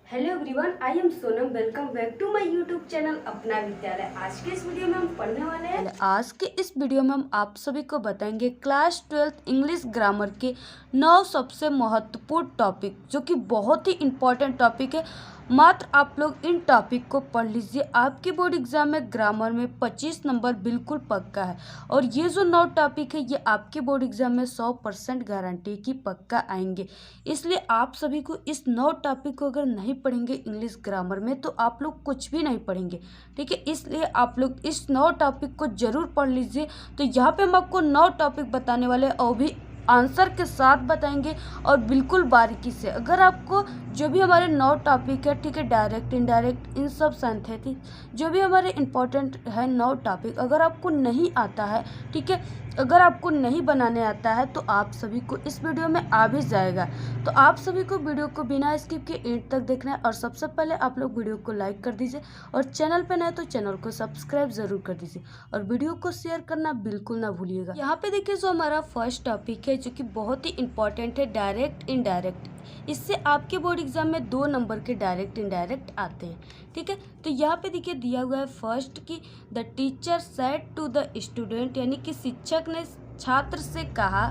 Hello everyone, I am Sonam. Welcome back to my YouTube channel Apna Vidyalaya. आज के इस video में हम पढ़ने वाले हैं। आज के इस वीडियो में हम आप सभी को बताएंगे क्लास 12 इंग्लिश ग्रामर के 9 सबसे महत्वपूर्ण टॉपिक, जो कि बहुत ही इम्पोर्टेंट टॉपिक है। मात्र आप लोग इन टॉपिक को पढ़ लीजिए, आपके बोर्ड एग्जाम में ग्रामर में 25 नंबर बिल्कुल पक्का है। और ये जो 9 टॉपिक है, ये आपके बोर्ड एग्जाम में 100% गारंटी की पक्का आएंगे। इसलिए आप सभी को इस 9 टॉपिक को अगर नहीं पढ़ेंगे इंग्लिश ग्रामर में, तो आप लोग कुछ भी नहीं पढ़ेंगे, ठीक है। इसलिए आप लोग इस 9 टॉपिक को जरूर पढ़ लीजिए। तो यहाँ पे हम आपको 9 टॉपिक बताने वाले हैं, और भी आंसर के साथ बताएंगे और बिल्कुल बारीकी से। अगर आपको जो भी हमारे 9 टॉपिक है, ठीक है, डायरेक्ट इनडायरेक्ट इन सब सिंथेटिक जो भी हमारे इम्पोर्टेंट है 9 टॉपिक, अगर आपको नहीं आता है, ठीक है, अगर आपको नहीं बनाने आता है, तो आप सभी को इस वीडियो में आ भी जाएगा। तो आप सभी को वीडियो को बिना स्किप के एंड तक देखना है। और सबसे पहले आप लोग वीडियो को लाइक कर दीजिए, और चैनल पे नए तो चैनल को सब्सक्राइब जरूर कर दीजिए, और वीडियो को शेयर करना बिल्कुल ना भूलिएगा। यहाँ पे देखिए, जो हमारा फर्स्ट टॉपिक है, जो कि बहुत ही इंपॉर्टेंट है, डायरेक्ट इनडायरेक्ट। इससे आपके बोर्ड एग्जाम में 2 नंबर के डायरेक्ट इनडायरेक्ट आते हैं, ठीक है। तो यहाँ पे देखिए दिया हुआ है फर्स्ट कि the teacher said to the student, यानी कि शिक्षक ने छात्र से कहा,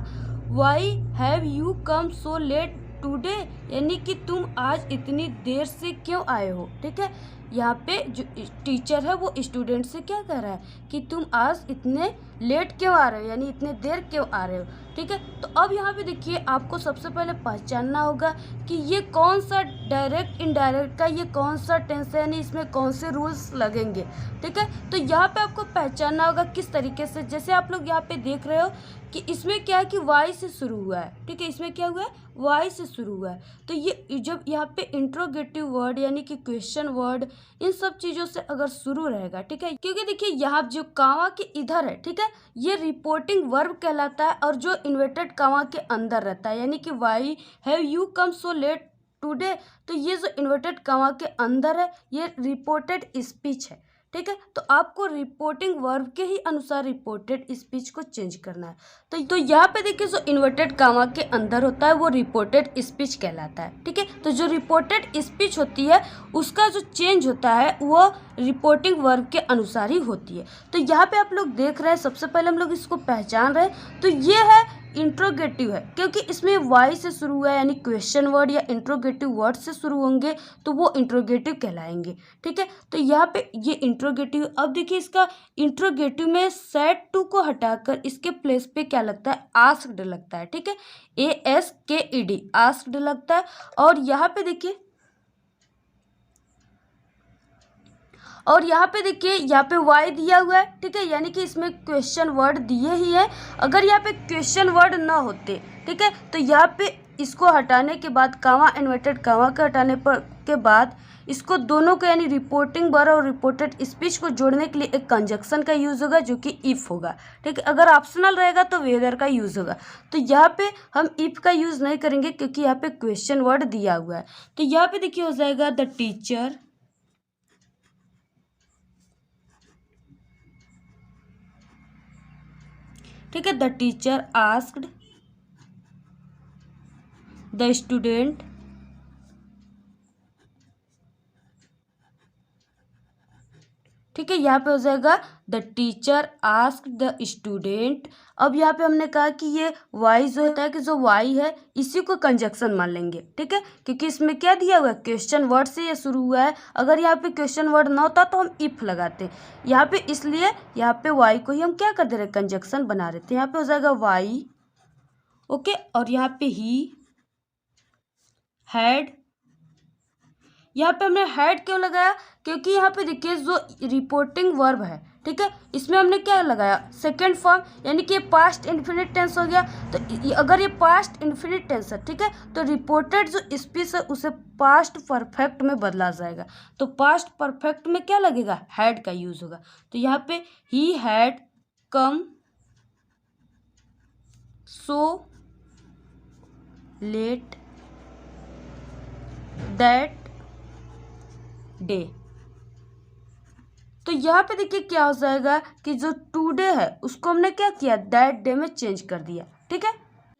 why have you come so late today, यानी कि तुम आज इतनी देर से क्यों आए हो, ठीक है। यहाँ पे जो टीचर है वो स्टूडेंट से क्या कह रहा है कि तुम आज इतने लेट क्यों आ रहे हो, यानी इतने देर क्यों आ रहे हो, ठीक है। तो अब यहाँ पे देखिए, आपको सबसे पहले पहचानना होगा कि ये कौन सा डायरेक्ट इनडायरेक्ट का ये कौन सा टेंस है, यानी इसमें कौन से रूल्स लगेंगे, ठीक है। तो यहाँ पे आपको पहचानना होगा किस तरीके से। जैसे आप लोग यहाँ पे देख रहे हो कि इसमें क्या है कि वाई से शुरू हुआ है, ठीक है, इसमें क्या हुआ है, वाई से शुरू हुआ है। तो ये जब यहाँ पे इंट्रोगेटिव वर्ड यानी कि क्वेश्चन वर्ड, इन सब चीज़ों से अगर शुरू रहेगा, ठीक है, क्योंकि देखिए यहाँ जो कामा के इधर है, ठीक है, ये रिपोर्टिंग वर्ब कहलाता है, और जो इन्वर्टेड कामा के अंदर रहता है, यानी कि Y have you come so late today, तो ये जो इन्वर्टेड कामा के अंदर है, ये रिपोर्टेड स्पीच है, ठीक है। तो आपको रिपोर्टिंग वर्ब के ही अनुसार रिपोर्टेड स्पीच को चेंज करना है। तो यहाँ पे देखिए, जो इन्वर्टेड कामा के अंदर होता है वो रिपोर्टेड स्पीच कहलाता है, ठीक है। तो जो रिपोर्टेड स्पीच होती है, उसका जो चेंज होता है वो रिपोर्टिंग वर्ब के अनुसार ही होती है। तो यहाँ पे आप लोग देख रहे हैं, सबसे पहले हम लोग इसको पहचान रहे हैं। तो ये है इंट्रोगेटिव है, क्योंकि इसमें वाई से शुरू हुआ है, यानी क्वेश्चन वर्ड या इंट्रोगेटिव वर्ड से शुरू होंगे तो वो इंट्रोगेटिव कहलाएंगे, ठीक है। तो यहाँ पे ये इंट्रोगेटिव। अब देखिए, इसका इंट्रोगेटिव में सेड टू को हटाकर इसके प्लेस पे क्या लगता है, आस्क्ड लगता है, ठीक है, ASKED आस्क्ड लगता है। और यहाँ पे देखिए, और यहाँ पे देखिए, यहाँ पे वाई दिया हुआ है, ठीक है, यानी कि इसमें क्वेश्चन वर्ड दिए ही है। अगर यहाँ पे क्वेश्चन वर्ड ना होते, ठीक है, तो यहाँ पे इसको हटाने के बाद, कामा इन्वर्टेड कामा के हटाने पर के बाद, इसको दोनों को यानी रिपोर्टिंग वर्ब और रिपोर्टेड स्पीच को जोड़ने के लिए एक कंजक्शन का यूज़ होगा, जो कि इफ़ होगा, ठीक है। अगर ऑप्शनल रहेगा तो वेदर का यूज़ होगा। तो यहाँ पे हम इफ़ का यूज़ नहीं करेंगे, क्योंकि यहाँ पे क्वेश्चन वर्ड दिया हुआ है। तो यहाँ पे देखिए हो जाएगा द टीचर, ठीक है, the teacher asked the student, ठीक है, यहाँ पे हो जाएगा the teacher asked the student. अब यहाँ पे हमने कहा कि ये वाई जो होता है, कि जो वाई है इसी को कंजक्शन मान लेंगे, ठीक है, क्योंकि इसमें क्या दिया हुआ है, क्वेश्चन वर्ड से ये शुरू हुआ है। अगर यहाँ पे क्वेश्चन वर्ड ना होता तो हम इफ लगाते यहाँ पे, इसलिए यहाँ पे वाई को ही हम क्या कर दे रहे, कंजक्शन बना रहे थे। यहाँ पे हो जाएगा वाई, ओके। और यहाँ पे ही हैड, यहाँ पे हमने हैड क्यों लगाया, क्योंकि यहाँ पे देखिए जो रिपोर्टिंग वर्ब है, ठीक है, इसमें हमने क्या लगाया, सेकेंड फॉर्म, यानी कि पास्ट इन्फिनिट टेंस हो गया। तो अगर ये पास्ट इन्फिनिट टेंस है, ठीक है, तो रिपोर्टेड जो स्पीच है उसे पास्ट परफेक्ट में बदला जाएगा। तो पास्ट परफेक्ट में क्या लगेगा, हैड का यूज होगा। तो यहाँ पे he had come so let that day. तो यहाँ पे देखिए क्या हो जाएगा कि जो टुडे है उसको हमने क्या किया, दैट डे में चेंज कर दिया, ठीक है।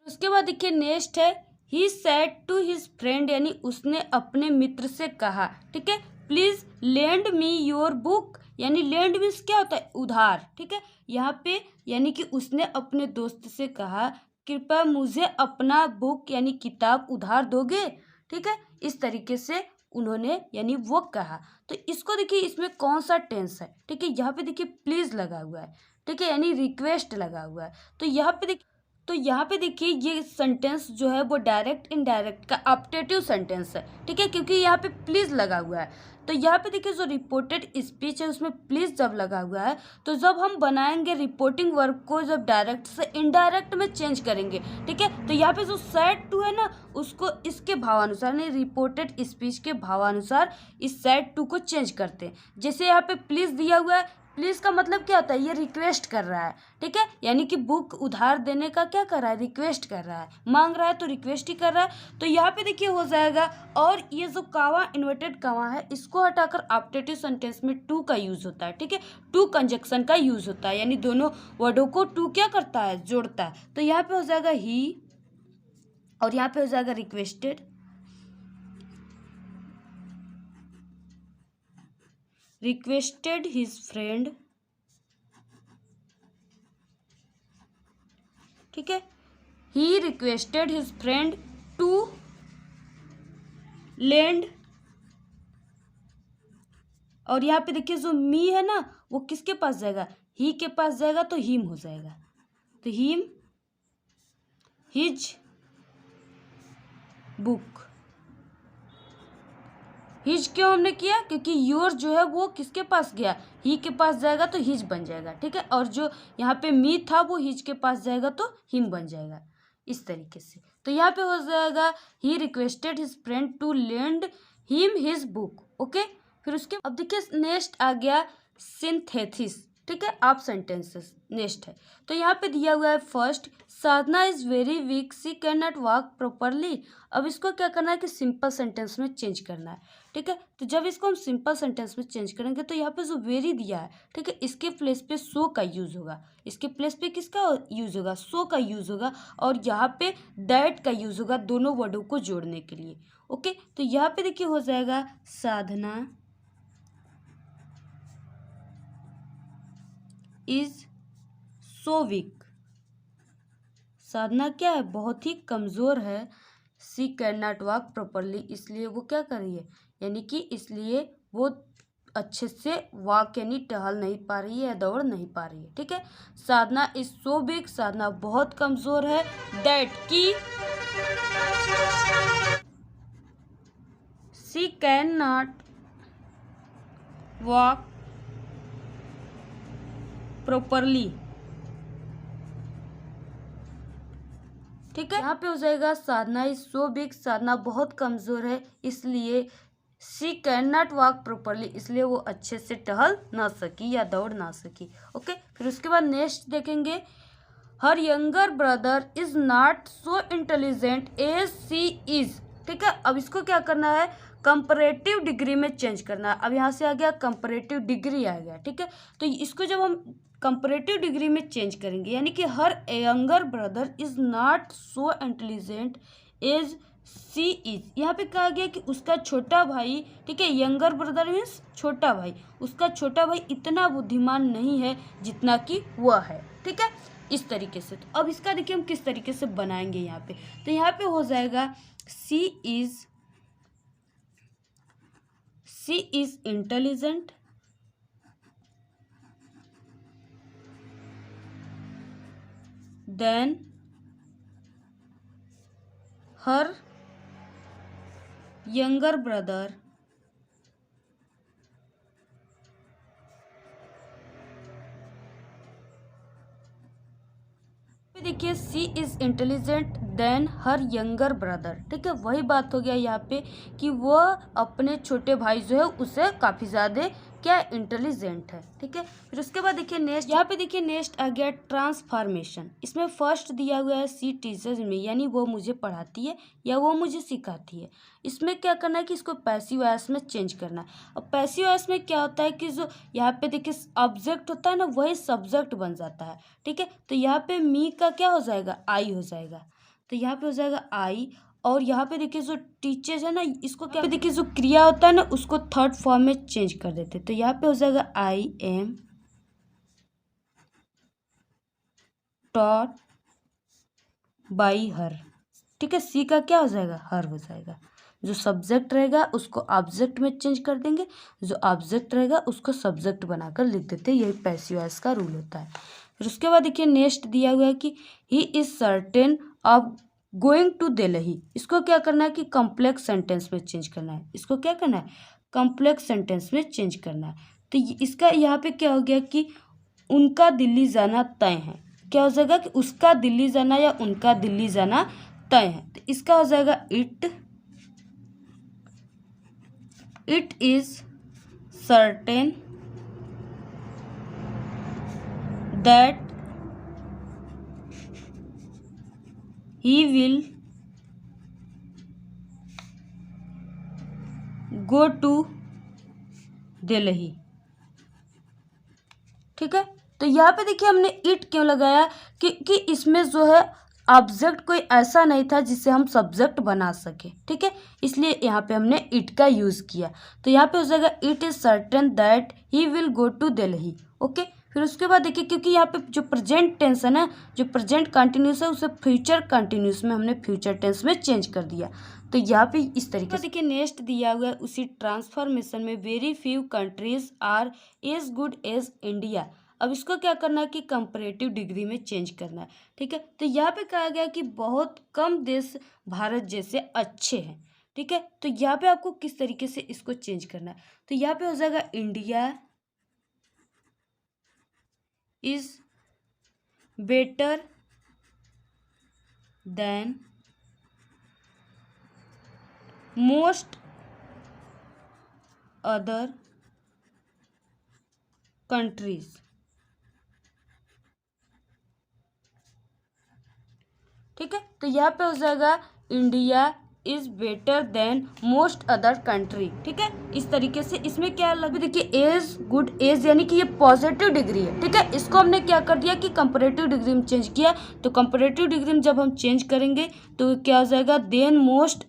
उसके बाद देखिए नेक्स्ट है he said to his friend, यानी उसने अपने मित्र से कहा, ठीक है। Please lend me your book, यानी लेंड मीन्स क्या होता है, उधार, ठीक है। यहाँ पे यानी कि उसने अपने दोस्त से कहा कृपया मुझे अपना बुक यानी किताब उधार दोगे, ठीक है। इस तरीके से उन्होंने यानी वो कहा। तो इसको देखिए इसमें कौन सा टेंस है, ठीक है। यहाँ पे देखिए प्लीज लगा हुआ है, ठीक है, यानी रिक्वेस्ट लगा हुआ है। तो यहाँ पे देखिए ये सेंटेंस जो है वो डायरेक्ट इनडायरेक्ट का ऑप्टेटिव सेंटेंस है, ठीक है, क्योंकि यहाँ पे प्लीज लगा हुआ है। तो यहाँ पे देखिए जो रिपोर्टेड स्पीच है उसमें प्लीज जब लगा हुआ है तो जब हम बनाएंगे रिपोर्टिंग वर्ब को जब डायरेक्ट से इनडायरेक्ट में चेंज करेंगे, ठीक है। तो यहाँ पे जो सेड टू है ना उसको इसके भावानुसार यानी रिपोर्टेड स्पीच के भावानुसार इस सेड टू को चेंज करते हैं। जैसे यहाँ पे प्लीज दिया हुआ है, प्लीज का मतलब क्या होता है, ये रिक्वेस्ट कर रहा है, ठीक है, यानी कि बुक उधार देने का क्या कर रहा है, रिक्वेस्ट कर रहा है, मांग रहा है तो रिक्वेस्ट ही कर रहा है। तो यहाँ पे देखिए हो जाएगा। और ये जो कावा इन्वर्टेड कावा है इसको हटाकर ऑप्टेटिव सेंटेंस में टू का यूज होता है, ठीक है, टू कंजक्शन का यूज होता है, यानी दोनों वर्डों को टू क्या करता है, जोड़ता है। तो यहाँ पे हो जाएगा ही और यहाँ पे हो जाएगा रिक्वेस्टेड, रिक्वेस्टेड हिज फ्रेंड, ठीक है, he requested his friend to lend. और यहाँ पे देखिए जो मी है ना वो किसके पास जाएगा, ही के पास जाएगा तो हिम हो जाएगा। तो हिम हिज बुक, हिज क्यों हमने किया, क्योंकि योर जो है वो किसके पास गया, ही के पास जाएगा तो हिज बन जाएगा, ठीक है। और जो यहाँ पे मी था वो हिज के पास जाएगा तो हिम बन जाएगा, इस तरीके से। तो यहाँ पे हो जाएगा he requested his friend to lend him his book, okay. फिर उसके अब देखिए नेक्स्ट आ गया सिंथेसिस, ठीक है, आप सेंटेंसेस नेक्स्ट है। तो यहाँ पे दिया हुआ है first, Sadhana is very weak she can not walk properly. अब इसको क्या करना है कि सिंपल सेंटेंस में चेंज करना है, ठीक है। तो जब इसको हम सिंपल सेंटेंस में चेंज करेंगे तो यहाँ पे जो वेरी दिया है, ठीक है, इसके प्लेस पे सो का यूज होगा, इसके प्लेस पे किसका यूज होगा, सो का यूज होगा। और यहाँ पे दैट का यूज होगा दोनों वर्डों को जोड़ने के लिए, ओके। तो यहाँ पे देखिए हो जाएगा साधना इज सो वीक, साधना क्या है, बहुत ही कमज़ोर है। सी कैन नॉट वॉक प्रॉपरली, इसलिए वो क्या कर रही है, यानी कि इसलिए वो अच्छे से वॉक यानी टहल नहीं पा रही है या दौड़ नहीं पा रही है, ठीक है। साधना इज सो वीक, साधना बहुत कमज़ोर है। दैट की सी कैन नॉट वॉक प्रॉपरली, ठीक है। यहाँ पे हो जाएगा साधना इज सो बिग, साधना बहुत कमजोर है इसलिए she can not walk properly, इसलिए वो अच्छे से टहल ना सकी या दौड़ ना सकी, ओके। फिर उसके बाद नेक्स्ट देखेंगे, her younger brother is not so intelligent as she is, ठीक है। अब इसको क्या करना है, कंपैरेटिव डिग्री में चेंज करना है। अब यहाँ से आ गया कंपैरेटिव डिग्री आ गया, ठीक है। तो इसको जब हम कंपैरेटिव डिग्री में चेंज करेंगे यानी कि her younger brother is not so intelligent as she is, यहाँ पे कहा गया कि उसका छोटा भाई, ठीक है, यंगर ब्रदर मीन्स छोटा भाई, उसका छोटा भाई इतना बुद्धिमान नहीं है जितना कि वह है, ठीक है, इस तरीके से। तो अब इसका देखिए हम किस तरीके से बनाएंगे यहाँ पे। तो यहाँ पे हो जाएगा she is intelligent, than her younger brother देखिए she is intelligent than her younger brother, ठीक है, वही बात हो गया यहाँ पे कि वह अपने छोटे भाई जो है उससे काफ़ी ज़्यादा क्या इंटेलिजेंट है, ठीक है। फिर उसके बाद देखिए नेक्स्ट, यहाँ पे देखिए नेक्स्ट आ गया ट्रांसफॉर्मेशन। इसमें फर्स्ट दिया हुआ है सी टीचर्स में, यानी वो मुझे पढ़ाती है या वो मुझे सिखाती है। इसमें क्या करना है कि इसको पैसिव वॉइस में चेंज करना है। और पैसिव वॉइस में क्या होता है कि जो यहाँ पे देखिए ऑब्जेक्ट होता है ना वही सब्जेक्ट बन जाता है, ठीक है। तो यहाँ पे मी का क्या हो जाएगा, आई हो जाएगा। तो यहाँ पे हो जाएगा आई और यहाँ पे देखिए जो टीचर्स है ना, इसको क्या देखिए जो क्रिया होता है ना उसको थर्ड फॉर्म में चेंज कर देते। तो यहाँ पे हो जाएगा I am taught by her. ठीक है, सी का क्या हो जाएगा, हर हो जाएगा। जो सब्जेक्ट रहेगा उसको ऑब्जेक्ट में चेंज कर देंगे, जो ऑब्जेक्ट रहेगा उसको सब्जेक्ट बनाकर लिख देते हैं। यही पैसिव वॉइस का रूल होता है। फिर उसके बाद देखिए नेक्स्ट दिया हुआ है कि he is certain of going to Delhi. इसको क्या करना है कि कॉम्प्लेक्स सेंटेंस में चेंज करना है। इसको क्या करना है, कॉम्प्लेक्स सेंटेंस में चेंज करना है। तो इसका यहाँ पे क्या हो गया कि उनका दिल्ली जाना तय है। क्या हो जाएगा कि उसका दिल्ली जाना या उनका दिल्ली जाना तय है। तो इसका हो जाएगा it is certain that he will go to Delhi. ठीक है, तो यहाँ पे देखिए हमने इट क्यों लगाया कि इसमें जो है ऑब्जेक्ट कोई ऐसा नहीं था जिसे हम सब्जेक्ट बना सके। ठीक है, इसलिए यहाँ पे हमने इट का यूज़ किया। तो यहाँ पे हो जाएगा it is certain that he will go to Delhi. Okay, फिर उसके बाद देखिए क्योंकि यहाँ पे जो प्रेजेंट टेंस है ना, जो प्रेजेंट कंटिन्यूस है उसे फ्यूचर कंटिन्यूस में हमने फ्यूचर टेंस में चेंज कर दिया। तो यहाँ पे इस तरीके से देखिए नेक्स्ट दिया हुआ है उसी ट्रांसफॉर्मेशन में very few countries are as good as India. अब इसको क्या करना है कि कंपैरेटिव डिग्री में चेंज करना है। ठीक है, तो यहाँ पे कहा गया कि बहुत कम देश भारत जैसे अच्छे हैं। ठीक है, तो यहाँ पे आपको किस तरीके से इसको चेंज करना है। तो यहाँ पे हो जाएगा India is better than most other countries. ठीक है, तो यहाँ पे हो जाएगा India is better than most other country. ठीक है, इस तरीके से इसमें क्या लग देखिए एज गुड एज यानी कि ये पॉजिटिव डिग्री है। ठीक है, इसको हमने क्या कर दिया कि कंपैरेटिव डिग्री में चेंज किया। तो कंपैरेटिव डिग्री में जब हम चेंज करेंगे तो क्या हो जाएगा, देन मोस्ट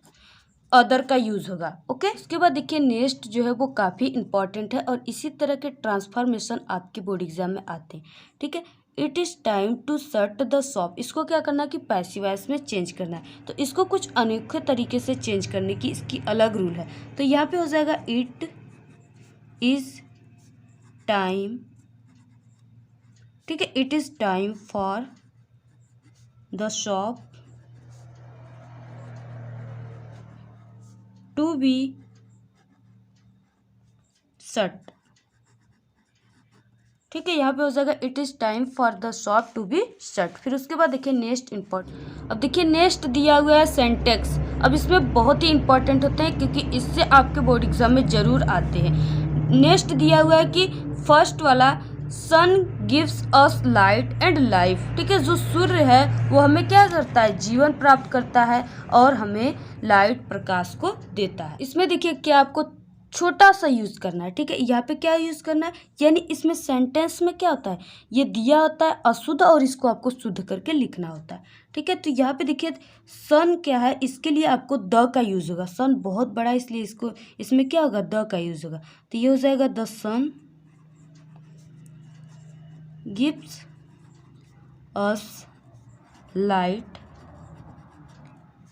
अदर का यूज़ होगा। ओके, उसके बाद देखिए नेक्स्ट जो है वो काफ़ी इंपॉर्टेंट है और इसी तरह के ट्रांसफॉर्मेशन आपके बोर्ड एग्जाम में आते हैं। ठीक है, it is time to shut the shop. इसको क्या करना है कि पैसिव वॉइस में चेंज करना है। तो इसको कुछ अनोखे तरीके से चेंज करने की इसकी अलग रूल है। तो यहाँ पे हो जाएगा इट इज़ टाइम। ठीक है, it is time for the shop to be shut. ठीक है, यहाँ पे हो जाएगा it is time for the shop to be shut. फिर उसके बाद देखिए नेक्स्ट इम्पोर्टेंट, अब देखिए नेक्स्ट दिया हुआ है सेंटेक्स। अब इसमें बहुत ही इंपॉर्टेंट होते हैं क्योंकि इससे आपके बोर्ड एग्जाम में ज़रूर आते हैं। नेक्स्ट दिया हुआ है कि फर्स्ट वाला sun gives us light and life. ठीक है, जो सूर्य है वो हमें क्या करता है, जीवन प्राप्त करता है और हमें लाइट प्रकाश को देता है। इसमें देखिए क्या आपको छोटा सा यूज़ करना है। ठीक है, यहाँ पे क्या यूज़ करना है, यानी इसमें सेंटेंस में क्या होता है, ये दिया होता है अशुद्ध और इसको आपको शुद्ध करके लिखना होता है। ठीक है, तो यहाँ पे देखिए सन क्या है, इसके लिए आपको द का यूज़ होगा। सन बहुत बड़ा है इसलिए इसको इसमें क्या होगा, द का यूज़ होगा। तो ये हो जाएगा the sun gives us light,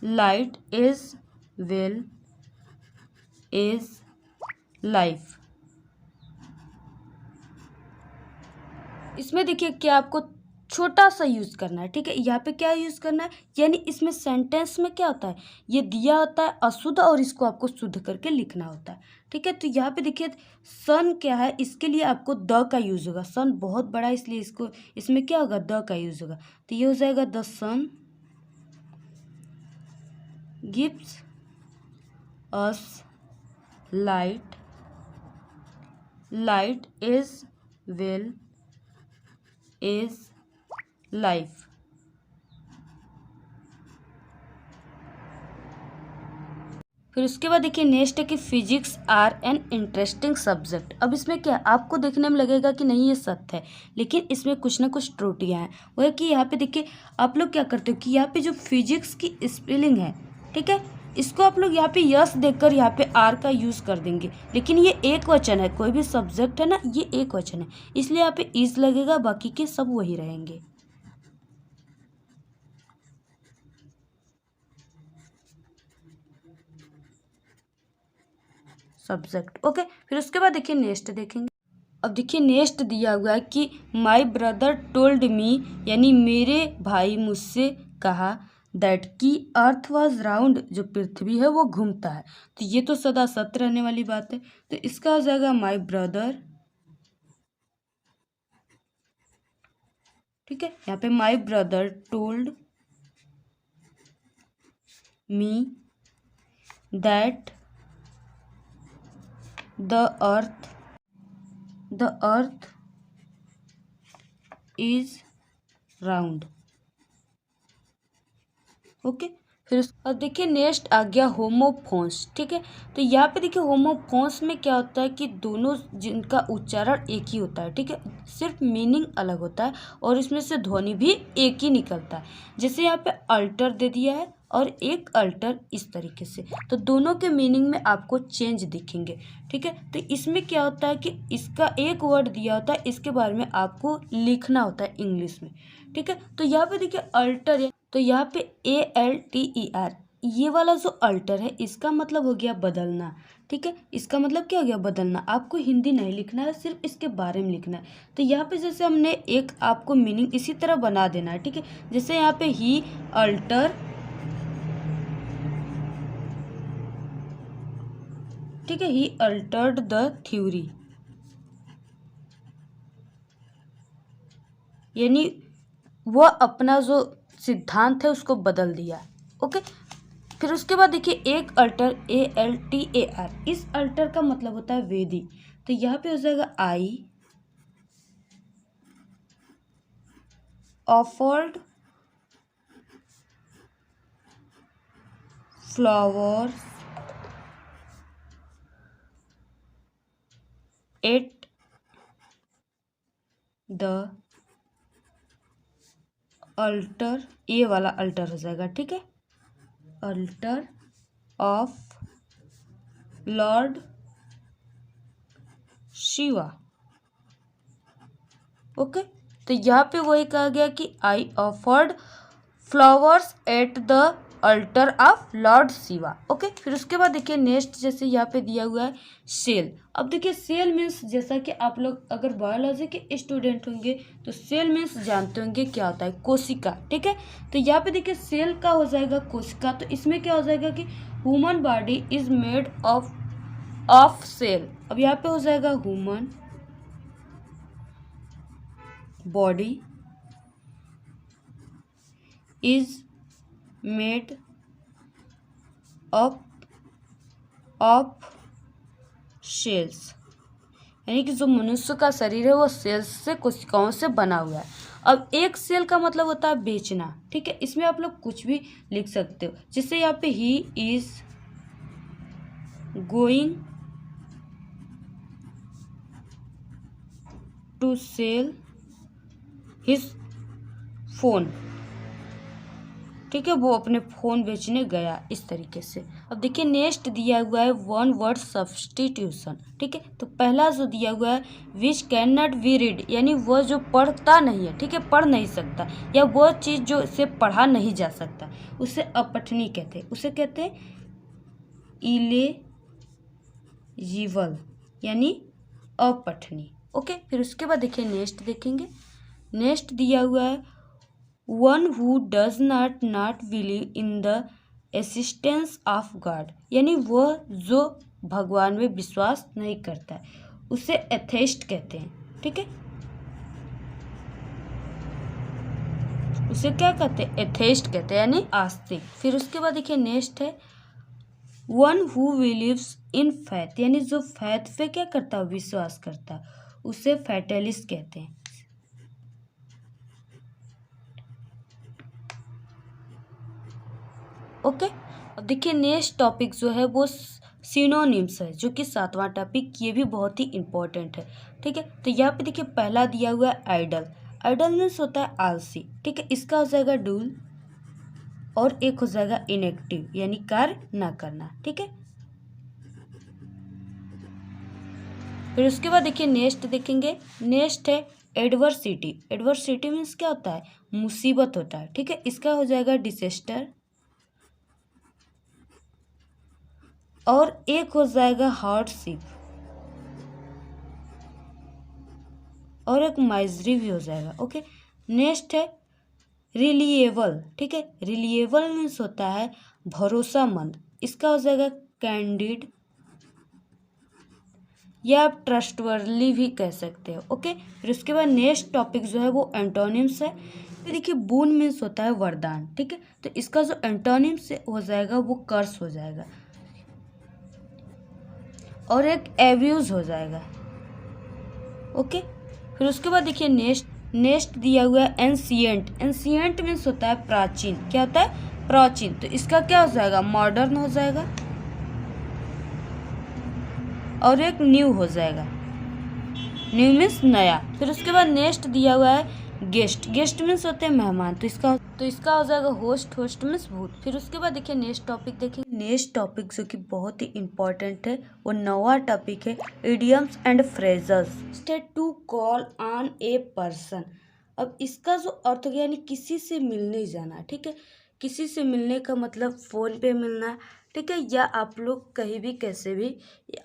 light is well is life. इसमें देखिए क्या आपको छोटा सा यूज़ करना है। ठीक है, यहाँ पे क्या यूज़ करना है, यानी इसमें सेंटेंस में क्या होता है, ये दिया होता है अशुद्ध और इसको आपको शुद्ध करके लिखना होता है। ठीक है, तो यहाँ पे देखिए सन क्या है, इसके लिए आपको द का यूज़ होगा। सन बहुत बड़ा है इसलिए इसको इसमें क्या होगा, द का यूज़ होगा। तो ये हो जाएगा the sun gives us light, light is well is life. फिर उसके बाद देखिए नेक्स्ट है कि physics are an interesting subject. अब इसमें क्या आपको देखने में लगेगा कि नहीं ये सत्य है, लेकिन इसमें कुछ ना कुछ त्रुटियां हैं। वो है कि यहाँ पे देखिए आप लोग क्या करते हो कि यहाँ पे जो फिजिक्स की स्पेलिंग है, ठीक है। इसको आप लोग यहाँ पे यस देखकर यहाँ पे आर का यूज़ कर देंगे, लेकिन ये एक वचन है, कोई भी सब्जेक्ट है ना ये एक वचन है, इसलिए यहाँ पे इज लगेगा, बाकी के सब वही रहेंगे। Subject, okay. फिर उसके बाद देखिए नेक्स्ट देखेंगे। अब देखिए नेक्स्ट दिया हुआ है कि माई ब्रदर टोल्ड मी, यानी मेरे भाई मुझसे कहा, दैट की अर्थ वॉज राउंड, जो पृथ्वी है वो घूमता है। तो ये तो सदा सत्य रहने वाली बात है, तो इसका हो जाएगा माई ब्रदर, ठीक है। यहाँ पे my brother told me that the earth is round, okay. फिर अब देखिए नेक्स्ट आ गया होमोफोन्स, ठीक है। तो यहाँ पे देखिए होमोफोन्स में क्या होता है कि दोनों जिनका उच्चारण एक ही होता है, ठीक है, सिर्फ मीनिंग अलग होता है और इसमें से ध्वनि भी एक ही निकलता है। जैसे यहाँ पे अल्टर दे दिया है और एक अल्टर इस तरीके से, तो दोनों के मीनिंग में आपको चेंज दिखेंगे, ठीक है। तो इसमें क्या होता है कि इसका एक वर्ड दिया होता है, इसके बारे में आपको लिखना होता है इंग्लिश में, ठीक है। तो यहाँ पे देखिए अल्टर है, तो यहाँ पे ALTER, ये वाला जो अल्टर है इसका मतलब हो गया बदलना, ठीक है। इसका मतलब क्या हो गया बदलना, आपको हिंदी नहीं लिखना है, सिर्फ इसके बारे में लिखना है। तो यहाँ पे जैसे हमने एक आपको मीनिंग इसी तरह बना देना है, ठीक है। जैसे यहाँ पे ही अल्टर, ठीक है, ही अल्टर्ड द थ्योरी, यानी वह अपना जो सिद्धांत है उसको बदल दिया, ओके। फिर उसके बाद देखिए एक अल्टर ALTER, इस अल्टर का मतलब होता है वेदी, तो यहाँ पे हो जाएगा I offered flowers at the alter, ये वाला अल्टर हो जाएगा, ठीक है, alter of Lord Shiva, okay. तो यहाँ पे वही कहा गया कि I offered flowers at the alter of Lord Shiva, okay. फिर उसके बाद देखिए नेक्स्ट जैसे यहाँ पे दिया हुआ है सेल। अब देखिए सेल मीन्स, जैसा कि आप लोग अगर बायोलॉजी के स्टूडेंट होंगे तो सेल मीन्स जानते होंगे क्या होता है, कोशिका, ठीक है। तो यहाँ पे देखिए सेल का हो जाएगा कोशिका, तो इसमें क्या हो जाएगा कि human body is made of cell. अब यहाँ पे हो जाएगा human body is made up of cells, यानी कि जो मनुष्य का शरीर है वो सेल्स से, कोशिकाओं से बना हुआ है। अब एक सेल का मतलब होता है बेचना, ठीक है। इसमें आप लोग कुछ भी लिख सकते हो, जैसे यहाँ पे he is going to sell his phone, ठीक है, वो अपने फ़ोन बेचने गया, इस तरीके से। अब देखिए नेक्स्ट दिया हुआ है वन वर्ड सब्सटीट्यूशन, ठीक है। तो पहला जो दिया हुआ है which can not be read, यानी वह जो पढ़ता नहीं है, ठीक है, पढ़ नहीं सकता, या वह चीज़ जो से पढ़ा नहीं जा सकता, उसे अपठनी कहते हैं, उसे कहते हैं इलेजिबल, यानी अपठनी, ओके। फिर उसके बाद देखिए नेक्स्ट देखेंगे। नेक्स्ट दिया हुआ है one who does not believe in the assistance of God, यानी वह जो भगवान में विश्वास नहीं करता है, उसे एथेइस्ट कहते हैं, ठीक है, उसे क्या कहते हैं, एथेइस्ट कहते हैं, यानी आस्तिक। फिर उसके बाद देखिए नेक्स्ट है one who believes in faith, यानी जो फैथ पे क्या करता है, विश्वास करता है, उसे फैटलिस्ट कहते हैं, ओके। अब देखिए नेक्स्ट टॉपिक जो है वो सिनोनिम्स है, जो कि 7वां टॉपिक, ये भी बहुत ही इम्पोर्टेंट है, ठीक है। तो यहाँ पे देखिए पहला दिया हुआ है आइडल, आइडल मीन्स होता है आलसी, ठीक है, इसका हो जाएगा डूल, और एक हो जाएगा इनएक्टिव यानी कार्य ना करना। ठीक है, फिर उसके बाद देखिए नेक्स्ट देखेंगे, नेक्स्ट है एडवर्सिटी। एडवर्सिटी मीन्स क्या होता है, मुसीबत होता है। ठीक है, इसका हो जाएगा डिसेस्टर और एक हो जाएगा हार्डशिप और एक माइजरी भी हो जाएगा। ओके, नेक्स्ट है रिलिएबल। ठीक है, रिलिएबल मीन्स होता है भरोसामंद, इसका हो जाएगा कैंडिड या आप ट्रस्टवर्दी भी कह सकते हो। ओके, फिर उसके बाद नेक्स्ट टॉपिक जो है वो एंटोनिम्स है। फिर देखिए बून मीन्स होता है वरदान। ठीक है, तो इसका जो एंटोनिम्स हो जाएगा वो कर्स हो जाएगा और एक एब्यूज हो जाएगा। ओके, फिर उसके बाद देखिए नेक्स्ट दिया हुआ है एंशिएंट। एंशिएंट मीन्स होता है प्राचीन। क्या होता है, प्राचीन, तो इसका क्या हो जाएगा, मॉडर्न हो जाएगा और एक न्यू हो जाएगा, न्यू मीन्स नया। फिर उसके बाद नेक्स्ट दिया हुआ है गेस्ट। गेस्ट मीन्स होते हैं मेहमान, तो इसका हो जाएगा होस्ट। होस्ट मीन्स भूत। फिर उसके बाद देखिए नेक्स्ट टॉपिक देखेंगे। नेक्स्ट टॉपिक जो कि बहुत ही इंपॉर्टेंट है वो नवा टॉपिक है idioms and phrases. State to call on a person. अब इसका जो अर्थ है यानी किसी से मिलने जाना। ठीक है, किसी से मिलने का मतलब फ़ोन पे मिलना। ठीक है, या आप लोग कहीं भी कैसे भी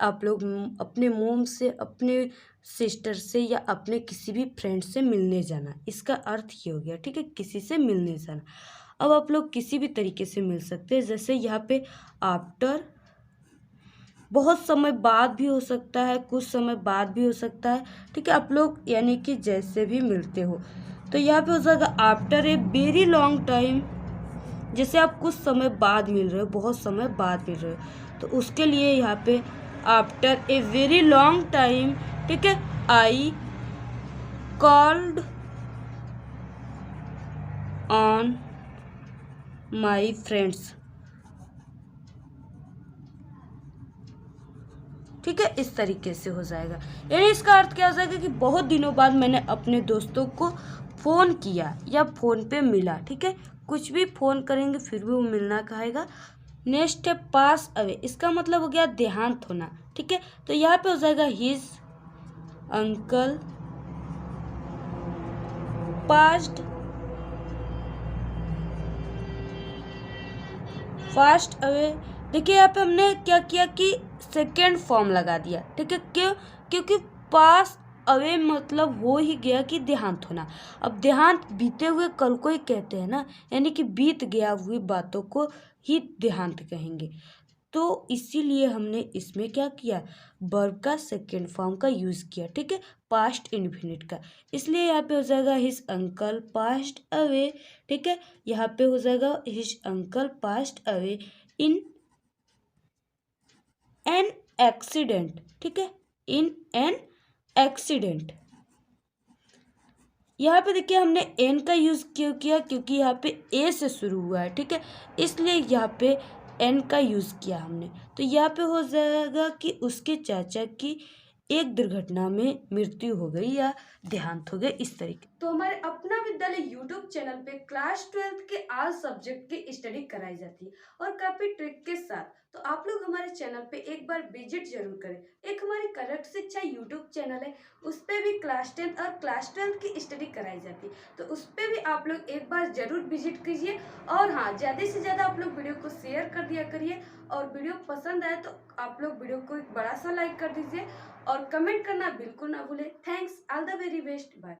आप लोग अपने मोम से, अपने सिस्टर से या अपने किसी भी फ्रेंड से मिलने जाना, इसका अर्थ ये हो गया। ठीक है, किसी से मिलने जाना। अब आप लोग किसी भी तरीके से मिल सकते हैं, जैसे यहाँ पे आफ्टर, बहुत समय बाद भी हो सकता है, कुछ समय बाद भी हो सकता है। ठीक है, आप लोग यानी कि जैसे भी मिलते हो, तो यहाँ पे हो जाएगा after a very long time. जैसे आप कुछ समय बाद मिल रहे हो, बहुत समय बाद मिल रहे हो, तो उसके लिए यहाँ पे after a very long time. ठीक है, I called on my friends. ठीक है, इस तरीके से हो जाएगा। यानी इसका अर्थ क्या हो जाएगा कि बहुत दिनों बाद मैंने अपने दोस्तों को फ़ोन किया या फ़ोन पे मिला। ठीक है, कुछ भी फ़ोन करेंगे फिर भी वो मिलना कहेगा। नेक्स्ट है पास अवे। इसका मतलब हो गया देहांत होना। ठीक है, तो यहाँ पे हो जाएगा his uncle past fast away. देखिए यहाँ पे हमने क्या किया कि सेकेंड फॉर्म लगा दिया। ठीक है, क्यों, क्योंकि पास अवे मतलब हो ही गया कि देहांत होना। अब देहांत बीते हुए कल को ही कहते हैं ना, यानी कि बीत गया हुई बातों को ही देहांत कहेंगे। तो इसीलिए हमने इसमें क्या किया, वर्ब का सेकेंड फॉर्म का यूज़ किया। ठीक है, पास्ट इन्फिनिट का, इसलिए यहाँ पे हो जाएगा हिज अंकल पास्ट अवे। ठीक है, यहाँ पे हो जाएगा his uncle passed away in an accident. ठीक है, इन एन एक्सीडेंट। यहाँ पे देखिए हमने एन का यूज़ क्यों किया, क्योंकि यहाँ पे ए से शुरू हुआ है। ठीक है, इसलिए यहाँ पे एन का यूज़ किया हमने। तो यहाँ पे हो जाएगा कि उसके चाचा की एक दुर्घटना में मृत्यु हो गई या देहांत हो गया, इस तरीके। तो हमारे अपना विद्यालय यूट्यूब चैनल पे क्लास 12 के ऑल सब्जेक्ट की स्टडी कराई जाती है और काफी ट्रिक के साथ। तो आप लोग हमारे चैनल पे एक बार विजिट जरूर करें। एक हमारी करेक्ट शिक्षा यूट्यूब चैनल है, उस पर भी क्लास 10 और क्लास 12 की स्टडी कराई जाती है, तो उस पर भी आप लोग एक बार जरूर विजिट कीजिए। और हाँ, ज़्यादा से ज़्यादा आप लोग वीडियो को शेयर कर दिया करिए, और वीडियो पसंद आए तो आप लोग वीडियो को एक बड़ा सा लाइक कर दीजिए और कमेंट करना बिल्कुल ना भूलें। Thanks, all the very best, bye.